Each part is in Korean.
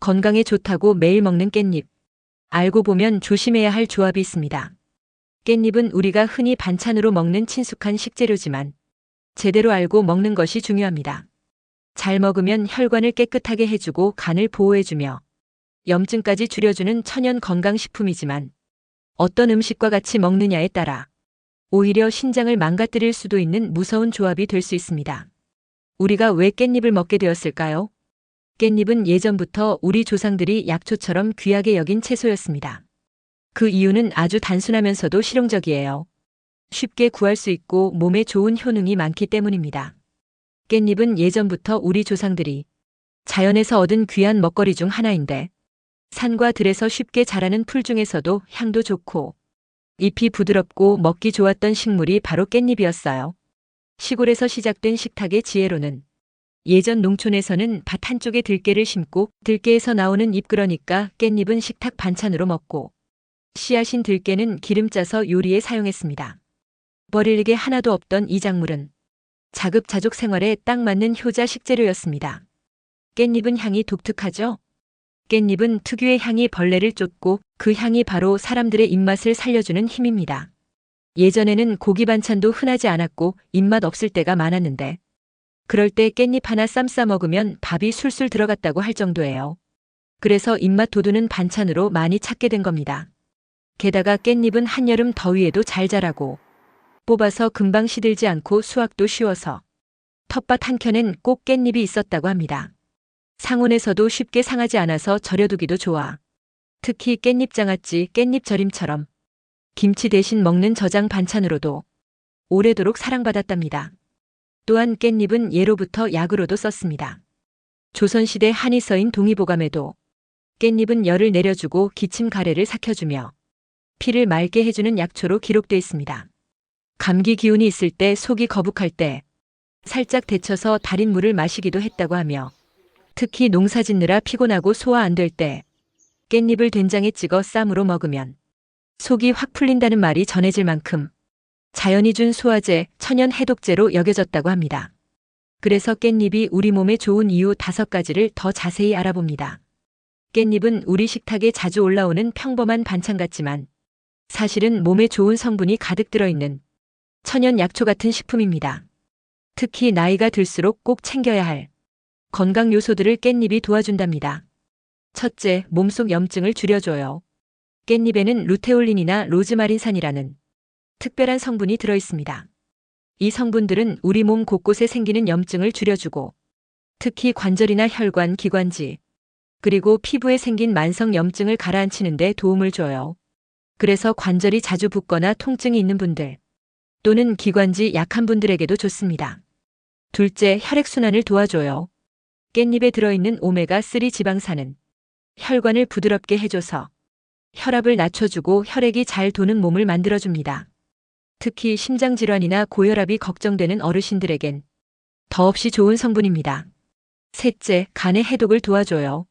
건강에 좋다고 매일 먹는 깻잎. 알고 보면 조심해야 할 조합이 있습니다. 깻잎은 우리가 흔히 반찬으로 먹는 친숙한 식재료지만 제대로 알고 먹는 것이 중요합니다. 잘 먹으면 혈관을 깨끗하게 해주고 간을 보호해주며 염증까지 줄여주는 천연 건강식품이지만 어떤 음식과 같이 먹느냐에 따라 오히려 신장을 망가뜨릴 수도 있는 무서운 조합이 될 수 있습니다. 우리가 왜 깻잎을 먹게 되었을까요? 깻잎은 예전부터 우리 조상들이 약초처럼 귀하게 여긴 채소였습니다. 그 이유는 아주 단순하면서도 실용적이에요. 쉽게 구할 수 있고 몸에 좋은 효능이 많기 때문입니다. 깻잎은 예전부터 우리 조상들이 자연에서 얻은 귀한 먹거리 중 하나인데 산과 들에서 쉽게 자라는 풀 중에서도 향도 좋고 잎이 부드럽고 먹기 좋았던 식물이 바로 깻잎이었어요. 시골에서 시작된 식탁의 지혜로는 예전 농촌에서는 밭 한쪽에 들깨를 심고 들깨에서 나오는 잎 그러니까 깻잎은 식탁 반찬으로 먹고 씨앗인 들깨는 기름 짜서 요리에 사용했습니다. 버릴 게 하나도 없던 이 작물은 자급자족 생활에 딱 맞는 효자 식재료였습니다. 깻잎은 향이 독특하죠? 깻잎은 특유의 향이 벌레를 쫓고 그 향이 바로 사람들의 입맛을 살려주는 힘입니다. 예전에는 고기 반찬도 흔하지 않았고 입맛 없을 때가 많았는데 그럴 때 깻잎 하나 쌈 싸 먹으면 밥이 술술 들어갔다고 할 정도예요. 그래서 입맛 돋우는 반찬으로 많이 찾게 된 겁니다. 게다가 깻잎은 한여름 더위에도 잘 자라고 뽑아서 금방 시들지 않고 수확도 쉬워서 텃밭 한켠엔 꼭 깻잎이 있었다고 합니다. 상온에서도 쉽게 상하지 않아서 절여두기도 좋아. 특히 깻잎장아찌, 깻잎절임처럼 김치 대신 먹는 저장 반찬으로도 오래도록 사랑받았답니다. 또한 깻잎은 예로부터 약으로도 썼습니다. 조선시대 한의서인 동의보감에도 깻잎은 열을 내려주고 기침 가래를 삭혀주며 피를 맑게 해주는 약초로 기록돼 있습니다. 감기 기운이 있을 때 속이 거북할 때 살짝 데쳐서 달인 물을 마시기도 했다고 하며 특히 농사 짓느라 피곤하고 소화 안 될 때 깻잎을 된장에 찍어 쌈으로 먹으면 속이 확 풀린다는 말이 전해질 만큼 자연이 준 소화제, 천연 해독제로 여겨졌다고 합니다. 그래서 깻잎이 우리 몸에 좋은 이유 5가지를 더 자세히 알아봅니다. 깻잎은 우리 식탁에 자주 올라오는 평범한 반찬 같지만 사실은 몸에 좋은 성분이 가득 들어있는 천연 약초 같은 식품입니다. 특히 나이가 들수록 꼭 챙겨야 할 건강 요소들을 깻잎이 도와준답니다. 첫째, 몸속 염증을 줄여줘요. 깻잎에는 루테올린이나 로즈마린산이라는 특별한 성분이 들어있습니다. 이 성분들은 우리 몸 곳곳에 생기는 염증을 줄여주고 특히 관절이나 혈관, 기관지 그리고 피부에 생긴 만성 염증을 가라앉히는 데 도움을 줘요. 그래서 관절이 자주 붓거나 통증이 있는 분들 또는 기관지 약한 분들에게도 좋습니다. 둘째, 혈액순환을 도와줘요. 깻잎에 들어있는 오메가3 지방산은 혈관을 부드럽게 해줘서 혈압을 낮춰주고 혈액이 잘 도는 몸을 만들어줍니다. 특히 심장질환이나 고혈압이 걱정되는 어르신들에겐 더없이 좋은 성분입니다. 셋째, 간의 해독을 도와줘요.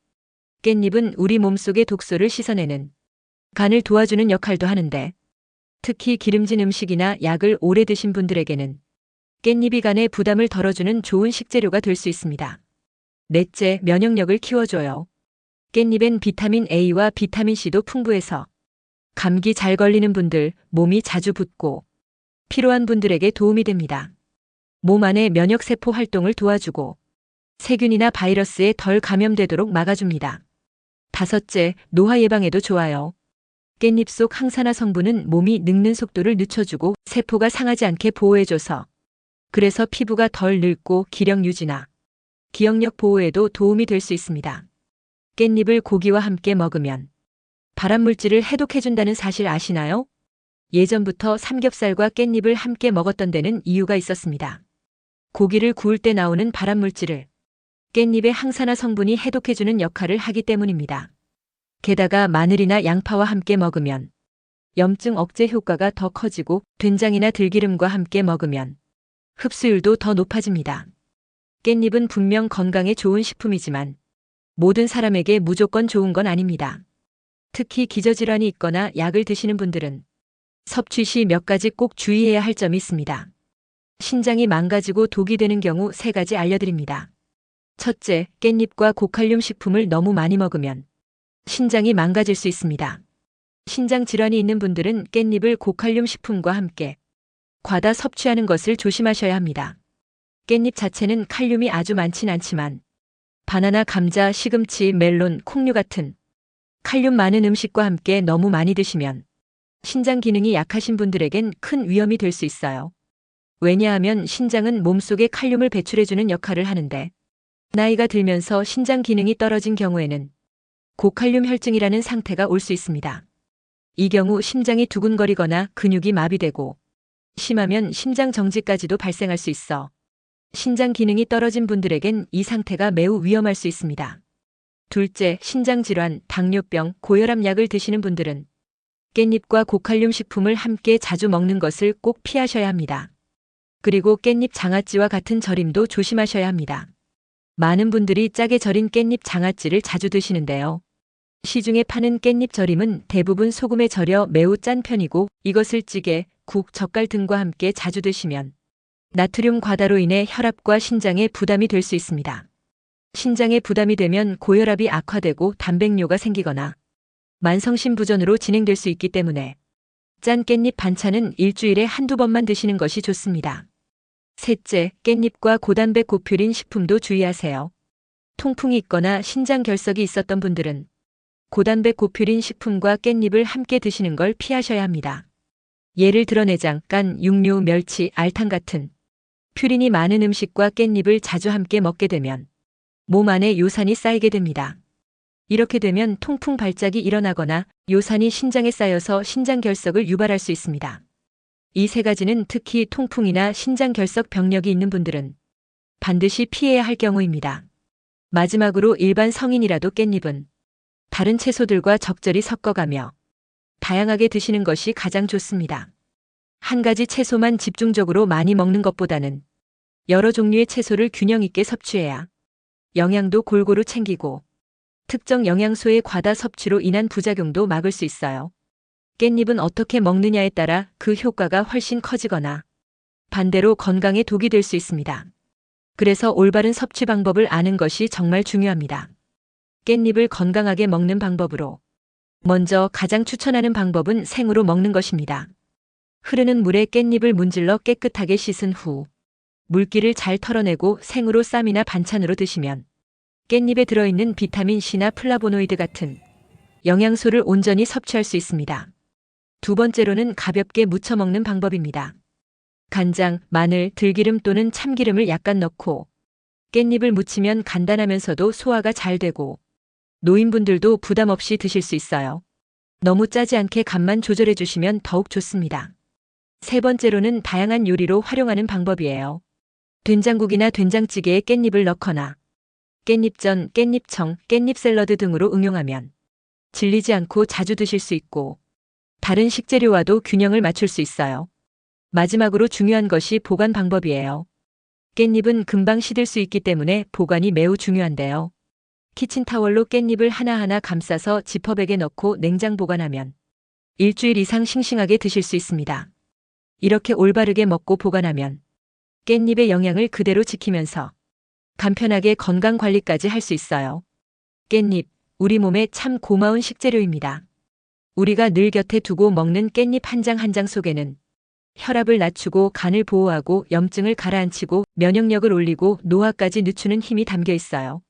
깻잎은 우리 몸속의 독소를 씻어내는 간을 도와주는 역할도 하는데 특히 기름진 음식이나 약을 오래 드신 분들에게는 깻잎이 간의 부담을 덜어주는 좋은 식재료가 될 수 있습니다. 넷째, 면역력을 키워줘요. 깻잎엔 비타민 A와 비타민 C도 풍부해서 감기 잘 걸리는 분들, 몸이 자주 붓고 피로한 분들에게 도움이 됩니다. 몸 안의 면역세포 활동을 도와주고 세균이나 바이러스에 덜 감염되도록 막아줍니다. 다섯째, 노화 예방에도 좋아요. 깻잎 속 항산화 성분은 몸이 늙는 속도를 늦춰주고 세포가 상하지 않게 보호해줘서 그래서 피부가 덜 늙고 기력 유지나 기억력 보호에도 도움이 될 수 있습니다. 깻잎을 고기와 함께 먹으면 발암물질을 해독해준다는 사실 아시나요? 예전부터 삼겹살과 깻잎을 함께 먹었던 데는 이유가 있었습니다. 고기를 구울 때 나오는 발암물질을 깻잎의 항산화 성분이 해독해주는 역할을 하기 때문입니다. 게다가 마늘이나 양파와 함께 먹으면 염증 억제 효과가 더 커지고 된장이나 들기름과 함께 먹으면 흡수율도 더 높아집니다. 깻잎은 분명 건강에 좋은 식품이지만 모든 사람에게 무조건 좋은 건 아닙니다. 특히 기저질환이 있거나 약을 드시는 분들은 섭취 시 몇 가지 꼭 주의해야 할 점이 있습니다. 신장이 망가지고 독이 되는 경우 3가지 알려드립니다. 첫째, 깻잎과 고칼륨 식품을 너무 많이 먹으면 신장이 망가질 수 있습니다. 신장 질환이 있는 분들은 깻잎을 고칼륨 식품과 함께 과다 섭취하는 것을 조심하셔야 합니다. 깻잎 자체는 칼륨이 아주 많진 않지만 바나나, 감자, 시금치, 멜론, 콩류 같은 칼륨 많은 음식과 함께 너무 많이 드시면 신장 기능이 약하신 분들에겐 큰 위험이 될 수 있어요. 왜냐하면 신장은 몸속에 칼륨을 배출해주는 역할을 하는데 나이가 들면서 신장 기능이 떨어진 경우에는 고칼륨 혈증이라는 상태가 올 수 있습니다. 이 경우 심장이 두근거리거나 근육이 마비되고 심하면 심장 정지까지도 발생할 수 있어 신장 기능이 떨어진 분들에겐 이 상태가 매우 위험할 수 있습니다. 둘째, 신장 질환, 당뇨병, 고혈압 약을 드시는 분들은 깻잎과 고칼륨 식품을 함께 자주 먹는 것을 꼭 피하셔야 합니다. 그리고 깻잎 장아찌와 같은 절임도 조심하셔야 합니다. 많은 분들이 짜게 절인 깻잎 장아찌를 자주 드시는데요. 시중에 파는 깻잎 절임은 대부분 소금에 절여 매우 짠 편이고 이것을 찌개, 국, 젓갈 등과 함께 자주 드시면 나트륨 과다로 인해 혈압과 신장에 부담이 될 수 있습니다. 신장에 부담이 되면 고혈압이 악화되고 단백뇨가 생기거나 만성심부전으로 진행될 수 있기 때문에 짠 깻잎 반찬은 일주일에 한두 번만 드시는 것이 좋습니다. 셋째, 깻잎과 고단백 고퓨린 식품도 주의하세요. 통풍이 있거나 신장 결석이 있었던 분들은 고단백 고퓨린 식품과 깻잎을 함께 드시는 걸 피하셔야 합니다. 예를 들어 내장, 간, 육류, 멸치, 알탕 같은 퓨린이 많은 음식과 깻잎을 자주 함께 먹게 되면 몸 안에 요산이 쌓이게 됩니다. 이렇게 되면 통풍 발작이 일어나거나 요산이 신장에 쌓여서 신장 결석을 유발할 수 있습니다. 이 세 가지는 특히 통풍이나 신장 결석 병력이 있는 분들은 반드시 피해야 할 경우입니다. 마지막으로 일반 성인이라도 깻잎은 다른 채소들과 적절히 섞어가며 다양하게 드시는 것이 가장 좋습니다. 한 가지 채소만 집중적으로 많이 먹는 것보다는 여러 종류의 채소를 균형 있게 섭취해야 영양도 골고루 챙기고 특정 영양소의 과다 섭취로 인한 부작용도 막을 수 있어요. 깻잎은 어떻게 먹느냐에 따라 그 효과가 훨씬 커지거나 반대로 건강에 독이 될 수 있습니다. 그래서 올바른 섭취 방법을 아는 것이 정말 중요합니다. 깻잎을 건강하게 먹는 방법으로 먼저 가장 추천하는 방법은 생으로 먹는 것입니다. 흐르는 물에 깻잎을 문질러 깨끗하게 씻은 후 물기를 잘 털어내고 생으로 쌈이나 반찬으로 드시면 깻잎에 들어있는 비타민 C나 플라보노이드 같은 영양소를 온전히 섭취할 수 있습니다. 두 번째로는 가볍게 무쳐 먹는 방법입니다. 간장, 마늘, 들기름 또는 참기름을 약간 넣고 깻잎을 무치면 간단하면서도 소화가 잘 되고 노인분들도 부담 없이 드실 수 있어요. 너무 짜지 않게 간만 조절해 주시면 더욱 좋습니다. 세 번째로는 다양한 요리로 활용하는 방법이에요. 된장국이나 된장찌개에 깻잎을 넣거나 깻잎전, 깻잎청, 깻잎 샐러드 등으로 응용하면 질리지 않고 자주 드실 수 있고 다른 식재료와도 균형을 맞출 수 있어요. 마지막으로 중요한 것이 보관 방법이에요. 깻잎은 금방 시들 수 있기 때문에 보관이 매우 중요한데요. 키친타월로 깻잎을 하나하나 감싸서 지퍼백에 넣고 냉장 보관하면 일주일 이상 싱싱하게 드실 수 있습니다. 이렇게 올바르게 먹고 보관하면 깻잎의 영양을 그대로 지키면서 간편하게 건강 관리까지 할 수 있어요. 깻잎, 우리 몸에 참 고마운 식재료입니다. 우리가 늘 곁에 두고 먹는 깻잎 한 장 한 장 속에는 혈압을 낮추고 간을 보호하고 염증을 가라앉히고 면역력을 올리고 노화까지 늦추는 힘이 담겨 있어요.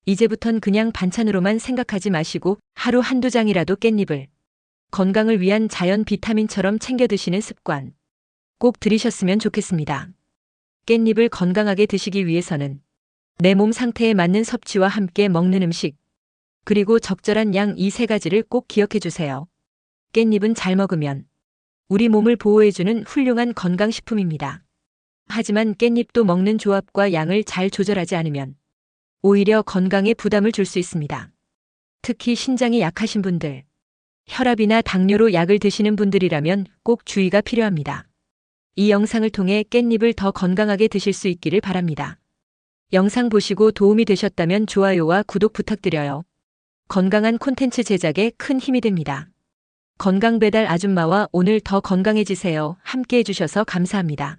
이제부턴 그냥 반찬으로만 생각하지 마시고 하루 한두 장이라도 깻잎을 건강을 위한 자연 비타민처럼 챙겨 드시는 습관 꼭 들이셨으면 좋겠습니다. 깻잎을 건강하게 드시기 위해서는 내 몸 상태에 맞는 섭취와 함께 먹는 음식, 그리고 적절한 양 이 세 가지를 꼭 기억해 주세요. 깻잎은 잘 먹으면 우리 몸을 보호해주는 훌륭한 건강식품입니다. 하지만 깻잎도 먹는 조합과 양을 잘 조절하지 않으면 오히려 건강에 부담을 줄 수 있습니다. 특히 신장이 약하신 분들, 혈압이나 당뇨로 약을 드시는 분들이라면 꼭 주의가 필요합니다. 이 영상을 통해 깻잎을 더 건강하게 드실 수 있기를 바랍니다. 영상 보시고 도움이 되셨다면 좋아요와 구독 부탁드려요. 건강한 콘텐츠 제작에 큰 힘이 됩니다. 건강배달 아줌마와 오늘 더 건강해지세요. 함께 해주셔서 감사합니다.